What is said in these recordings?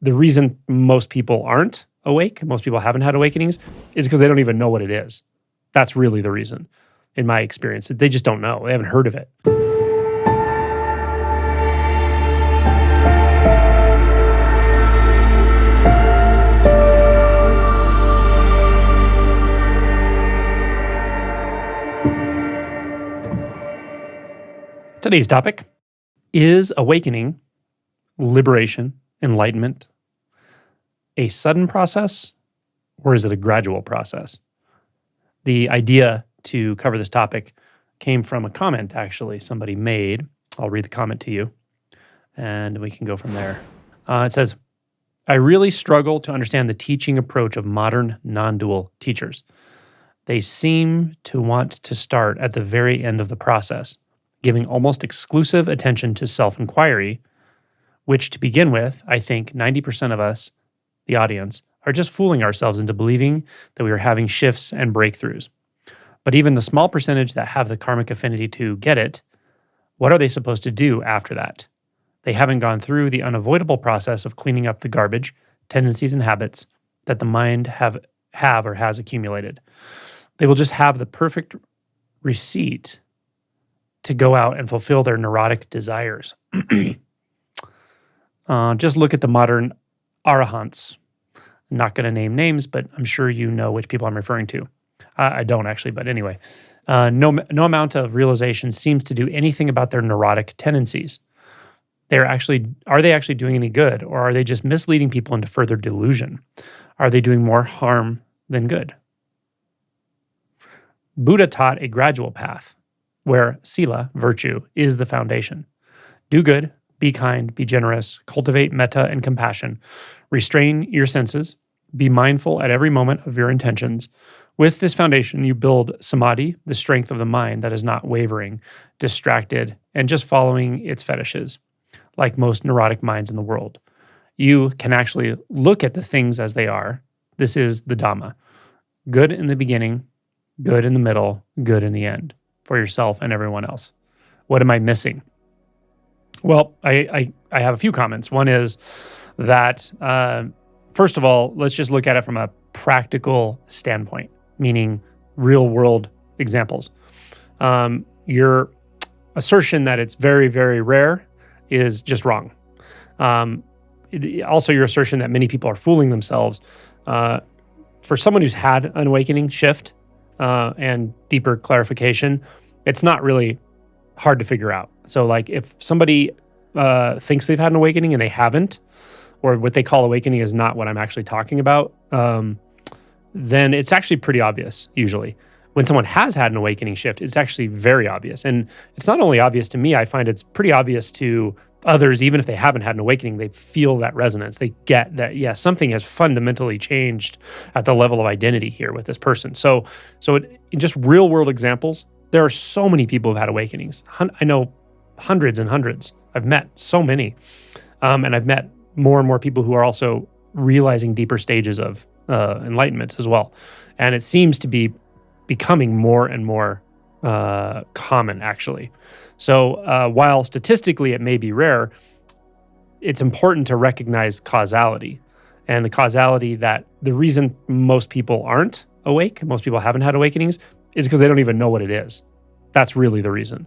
the reason most people aren't awake, most people haven't had awakenings, is because they don't even know what it is. That's really the reason, in my experience. They just don't know. They haven't heard of it. Today's topic is awakening, liberation, enlightenment, a sudden process, or is it a gradual process? The idea to cover this topic came from a comment, actually, somebody made. I'll read the comment to you, and we can go from there. It says, I really struggle to understand the teaching approach of modern non-dual teachers. They seem to want to start at the very end of the process, giving almost exclusive attention to self-inquiry, which to begin with, I think 90% of us, the audience, are just fooling ourselves into believing that we are having shifts and breakthroughs. But even the small percentage that have the karmic affinity to get it, what are they supposed to do after that? They haven't gone through the unavoidable process of cleaning up the garbage, tendencies, and habits that the mind have or has accumulated. They will just have the perfect receipt to go out and fulfill their neurotic desires. Just look at the modern arahants. I'm not going to name names, but I'm sure you know which people I'm referring to. I don't actually, but anyway. No amount of realization seems to do anything about their neurotic tendencies. Are they actually doing any good, or are they just misleading people into further delusion? Are they doing more harm than good? Buddha taught a gradual path, where sila, virtue, is the foundation. Do good, be kind, be generous, cultivate metta and compassion, restrain your senses, be mindful at every moment of your intentions. With this foundation, you build samadhi, the strength of the mind that is not wavering, distracted, and just following its fetishes, like most neurotic minds in the world. You can actually look at the things as they are. This is the Dhamma. Good in the beginning, good in the middle, good in the end, for yourself and everyone else. What am I missing? Well, I have a few comments. One is that, first of all, let's just look at it from a practical standpoint, meaning real world examples. Your assertion that it's very, very rare is just wrong. Also, your assertion that many people are fooling themselves. For someone who's had an awakening shift and deeper clarification, it's not really hard to figure out. So like if somebody thinks they've had an awakening and they haven't, or what they call awakening is not what I'm actually talking about, then it's actually pretty obvious usually. When someone has had an awakening shift, it's actually very obvious. And it's not only obvious to me, I find it's pretty obvious to others, even if they haven't had an awakening, they feel that resonance. They get that, yeah, something has fundamentally changed at the level of identity here with this person. So in just real world examples, there are so many people who've had awakenings. I know hundreds and hundreds. I've met so many. And I've met more and more people who are also realizing deeper stages of enlightenment as well. And it seems to be becoming more and more common, actually. So while statistically it may be rare, it's important to recognize causality. And the causality that the reason most people aren't awake, most people haven't had awakenings, is because they don't even know what it is. That's really the reason,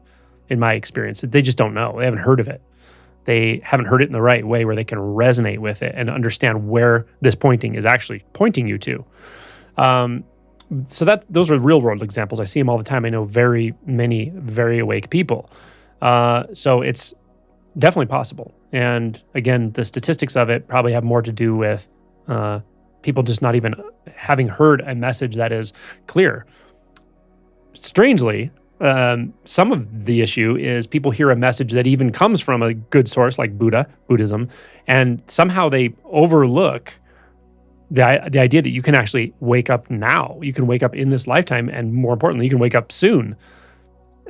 in my experience. They just don't know. They haven't heard of it. They haven't heard it in the right way where they can resonate with it and understand where this pointing is actually pointing you to. So those are real world examples. I see them all the time. I know very many very awake people. So it's definitely possible. And again, the statistics of it probably have more to do with people just not even having heard a message that is clear. Strangely, some of the issue is people hear a message that even comes from a good source like Buddhism, and somehow they overlook the idea that you can actually wake up now. You can wake up in this lifetime, and more importantly, you can wake up soon.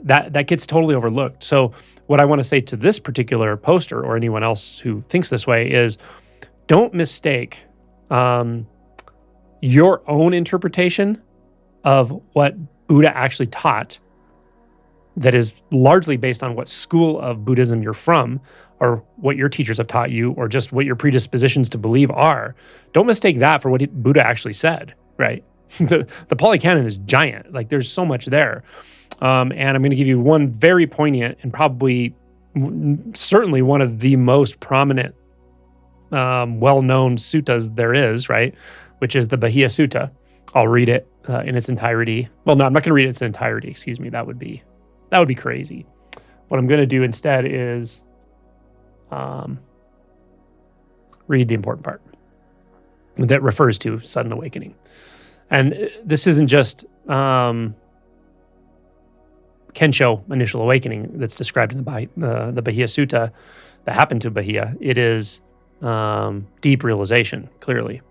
That gets totally overlooked. So what I want to say to this particular poster or anyone else who thinks this way is, don't mistake your own interpretation of what Buddha actually taught, that is largely based on what school of Buddhism you're from, or what your teachers have taught you, or just what your predispositions to believe are, don't mistake that for what Buddha actually said, right? The Pali Canon is giant. Like, there's so much there. And I'm going to give you one very poignant and probably certainly one of the most prominent, well-known suttas there is, right? Which is the Bahia Sutta. I'll read it in its entirety. Well, no, I'm not going to read it in its entirety. Excuse me. That would be crazy. What I'm going to do instead is read the important part that refers to sudden awakening. And this isn't just Kensho initial awakening that's described in the Bahia Sutta that happened to Bahia. It is deep realization, clearly.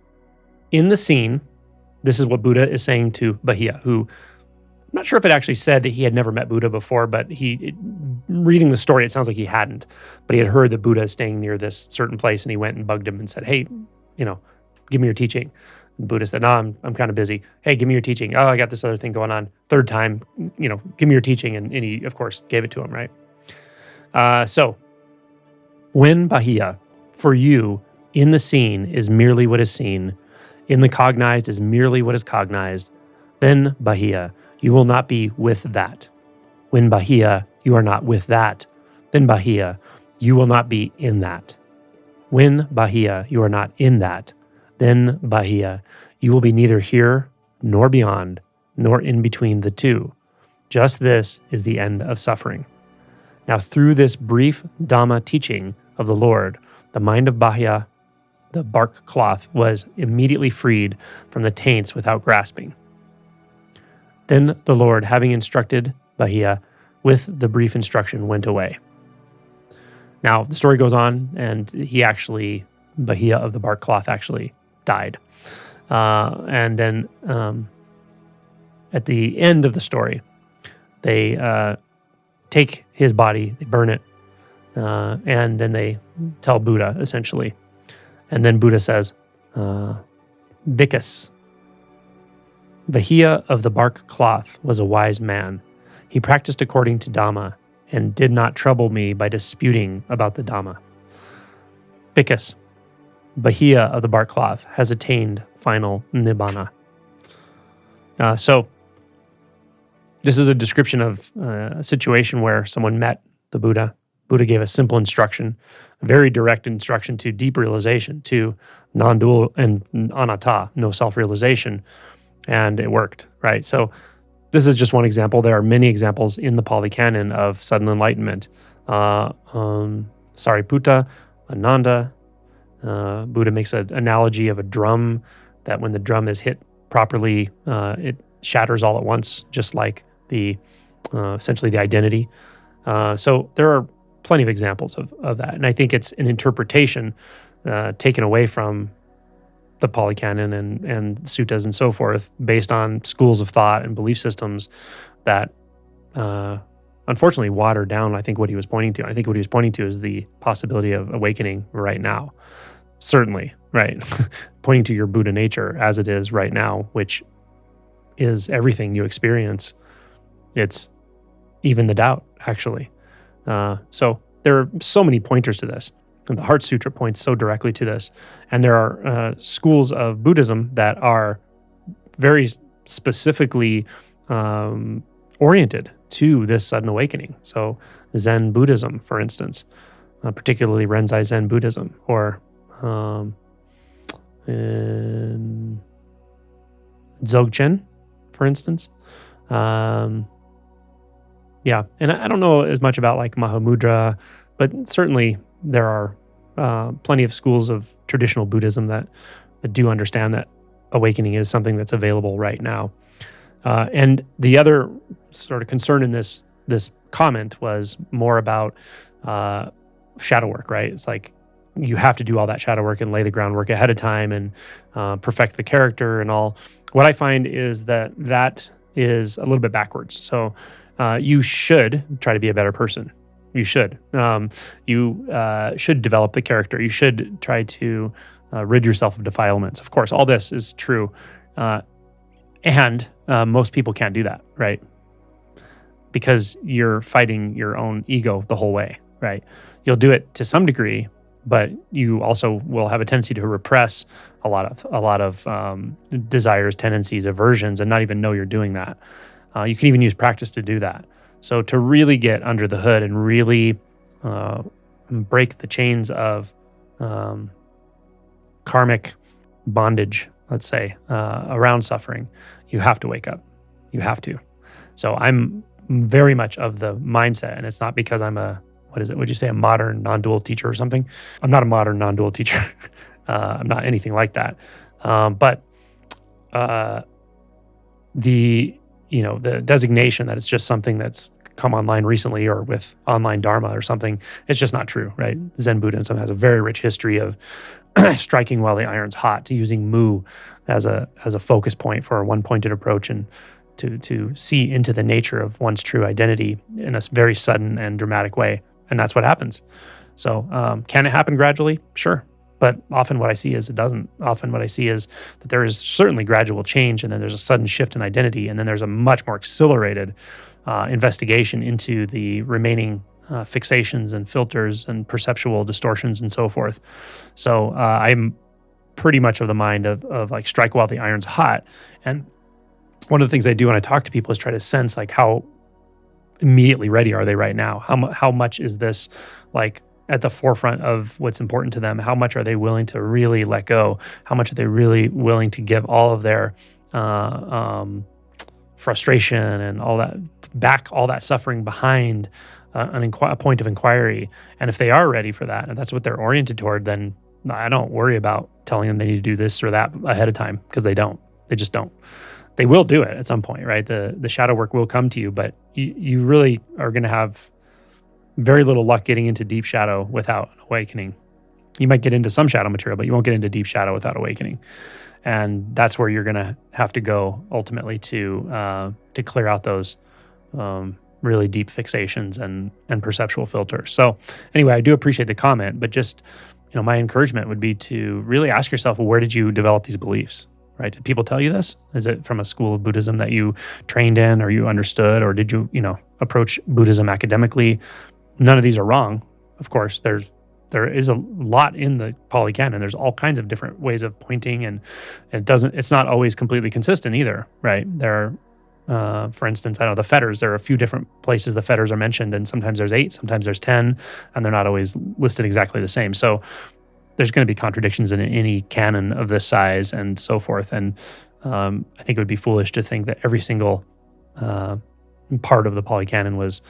In the scene, this is what Buddha is saying to Bahia, who, I'm not sure if it actually said that he had never met Buddha before, but reading the story, it sounds like he hadn't. But he had heard that Buddha is staying near this certain place, and he went and bugged him and said, hey, give me your teaching. And Buddha said, no, I'm kind of busy. Hey, give me your teaching. Oh, I got this other thing going on. Third time, give me your teaching. And he, of course, gave it to him, right? So, when Bahia, for you, in the scene is merely what is seen, in the cognized is merely what is cognized, then Bahia, you will not be with that. When Bahia, you are not with that, then Bahia, you will not be in that. When Bahia, you are not in that, then Bahia, you will be neither here nor beyond, nor in between the two. Just this is the end of suffering. Now, through this brief Dhamma teaching of the Lord, the mind of Bahia, the bark cloth, was immediately freed from the taints without grasping. Then the Lord, having instructed Bahia with the brief instruction, went away. Now, the story goes on, and Bahia of the bark cloth actually died. And then at the end of the story, they take his body, they burn it, and then they tell Buddha, essentially. And then Buddha says, Bhikkhus, Bahia of the bark cloth was a wise man. He practiced according to Dhamma and did not trouble me by disputing about the Dhamma. Bhikkhus, Bahia of the bark cloth, has attained final nibbana. So this is a description of a situation where someone met the Buddha. Buddha gave a simple instruction, a very direct instruction to deep realization, to non-dual and anatta, no self-realization, and it worked, right? So this is just one example. There are many examples in the Pali Canon of sudden enlightenment. Sariputta, Ananda, Buddha makes an analogy of a drum, that when the drum is hit properly, it shatters all at once, just like essentially the identity. So there are plenty of examples of that. And I think it's an interpretation taken away from the Pali Canon and suttas and so forth, based on schools of thought and belief systems that unfortunately watered down, I think, what he was pointing to. I think what he was pointing to is the possibility of awakening right now. Certainly, right? Pointing to your Buddha nature as it is right now, which is everything you experience. It's even the doubt, actually. So there are so many pointers to this. And the Heart Sutra points so directly to this. And there are schools of Buddhism that are very specifically oriented to this sudden awakening. So Zen Buddhism, for instance, particularly Renzai Zen Buddhism, or Dzogchen, for instance. Yeah, and I don't know as much about like Mahamudra, but certainly there are plenty of schools of traditional Buddhism that do understand that awakening is something that's available right now. And the other sort of concern in this comment was more about shadow work, right? It's like you have to do all that shadow work and lay the groundwork ahead of time and perfect the character and all. What I find is that is a little bit backwards. So you should try to be a better person. You should. You should develop the character. You should try to rid yourself of defilements. Of course, all this is true. And most people can't do that, right? Because you're fighting your own ego the whole way, right? You'll do it to some degree, but you also will have a tendency to repress a lot of desires, tendencies, aversions, and not even know you're doing that. You can even use practice to do that. So to really get under the hood and really break the chains of karmic bondage, let's say, around suffering, you have to wake up. You have to. So I'm very much of the mindset, and it's not because I'm would you say, a modern non-dual teacher or something? I'm not a modern non-dual teacher. I'm not anything like that. But the designation that it's just something that's come online recently or with online Dharma or something, it's just not true, right? Zen Buddhism has a very rich history of striking while the iron's hot, to using mu as a focus point for a one-pointed approach, and to see into the nature of one's true identity in a very sudden and dramatic way. And that's what happens. So can it happen gradually? Sure. But often what I see is it doesn't. Often what I see is that there is certainly gradual change, and then there's a sudden shift in identity, and then there's a much more accelerated investigation into the remaining fixations and filters and perceptual distortions and so forth. So I'm pretty much of the mind of like, strike while the iron's hot. And one of the things I do when I talk to people is try to sense like how immediately ready are they right now? How much is this like at the forefront of what's important to them? How much are they willing to really let go? How much are they really willing to give all of their frustration and all that suffering behind a point of inquiry? And if they are ready for that, and that's what they're oriented toward, then I don't worry about telling them they need to do this or that ahead of time, because they don't. They just don't. They will do it at some point, right? The shadow work will come to you, but you really are going to have very little luck getting into deep shadow without an awakening. You might get into some shadow material, but you won't get into deep shadow without awakening. And that's where you're going to have to go ultimately to clear out those really deep fixations and perceptual filters. So anyway, I do appreciate the comment, but just, my encouragement would be to really ask yourself, well, where did you develop these beliefs? Right? Did people tell you this? Is it from a school of Buddhism that you trained in or you understood, or did you, approach Buddhism academically? None of these are wrong. Of course, there is a lot in the Pali Canon. There's all kinds of different ways of pointing, and it's not always completely consistent either, right? There are, for instance, I know the fetters, there are a few different places the fetters are mentioned, and sometimes there's 8, sometimes there's 10, and they're not always listed exactly the same. So there's going to be contradictions in any canon of this size and so forth. And I think it would be foolish to think that every single part of the Pali Canon was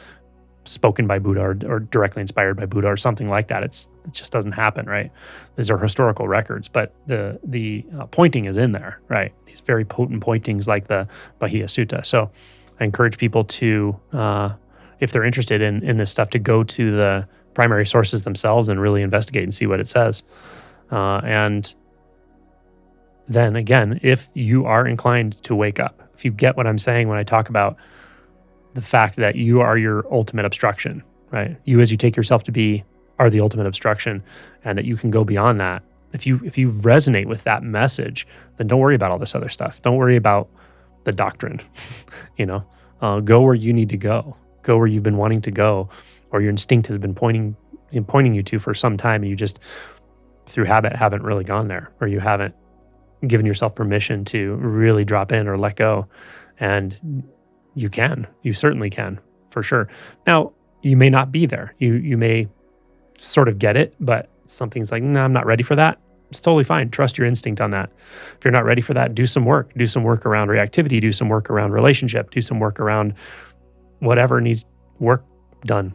spoken by Buddha or directly inspired by Buddha or something like that. It just doesn't happen, right? These are historical records, but the pointing is in there, right? These very potent pointings like the Bahia Sutta. So I encourage people to, if they're interested in this stuff, to go to the primary sources themselves and really investigate and see what it says. And then again, if you are inclined to wake up, if you get what I'm saying when I talk about the fact that you are your ultimate obstruction, right? You, as you take yourself to be, are the ultimate obstruction, and that you can go beyond that. If you resonate with that message, then don't worry about all this other stuff. Don't worry about the doctrine. Go where you need to go. Go where you've been wanting to go, or your instinct has been pointing you to for some time, and you just, through habit, haven't really gone there, or you haven't given yourself permission to really drop in or let go. And you certainly can, for sure. Now, you may not be there. You may sort of get it, but something's like, no, I'm not ready for that. It's totally fine. Trust your instinct on that. If you're not ready for that, do some work. Do some work around reactivity. Do some work around relationship. Do some work around whatever needs work done.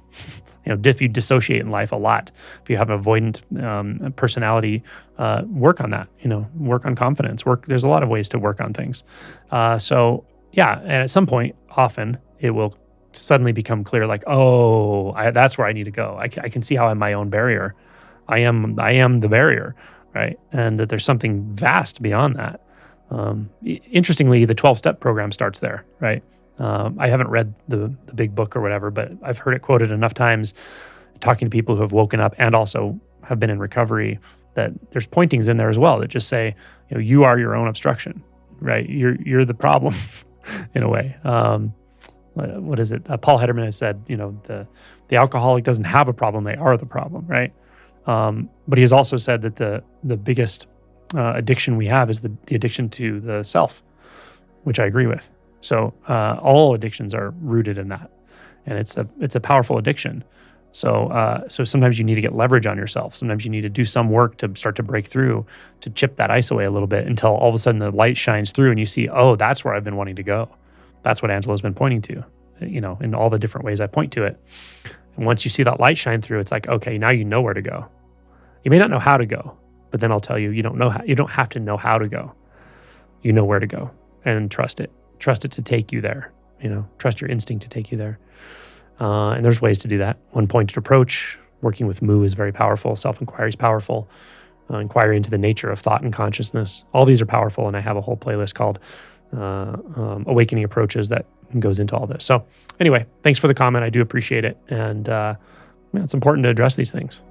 If you dissociate in life a lot, if you have an avoidant personality, work on that. Work on confidence. There's a lot of ways to work on things. So yeah, and at some point, often it will suddenly become clear, like, that's where I need to go. I can see how I'm my own barrier. I am the barrier, right? And that there's something vast beyond that. Interestingly, the 12-step program starts there, right? I haven't read the big book or whatever, but I've heard it quoted enough times talking to people who have woken up and also have been in recovery, that there's pointings in there as well that just say, you are your own obstruction, right? You're the problem in a way. What is it? Paul Hederman has said, The alcoholic doesn't have a problem; they are the problem, right? But he has also said that the biggest addiction we have is the addiction to the self, which I agree with. So all addictions are rooted in that, and it's a powerful addiction. So sometimes you need to get leverage on yourself. Sometimes you need to do some work to start to break through, to chip that ice away a little bit until all of a sudden the light shines through and you see, oh, that's where I've been wanting to go. That's what Angelo's been pointing to, in all the different ways I point to it. And once you see that light shine through, it's like, okay, now you know where to go. You may not know how to go, but then I'll tell you, you don't have to know how to go. You know where to go, and trust it. Trust it to take you there. Trust your instinct to take you there. And there's ways to do that. One-pointed approach, working with Mu is very powerful. Self-inquiry is powerful. Inquiry into the nature of thought and consciousness. All these are powerful, and I have a whole playlist called Awakening Approaches that goes into all this. So anyway, thanks for the comment. I do appreciate it. And it's important to address these things.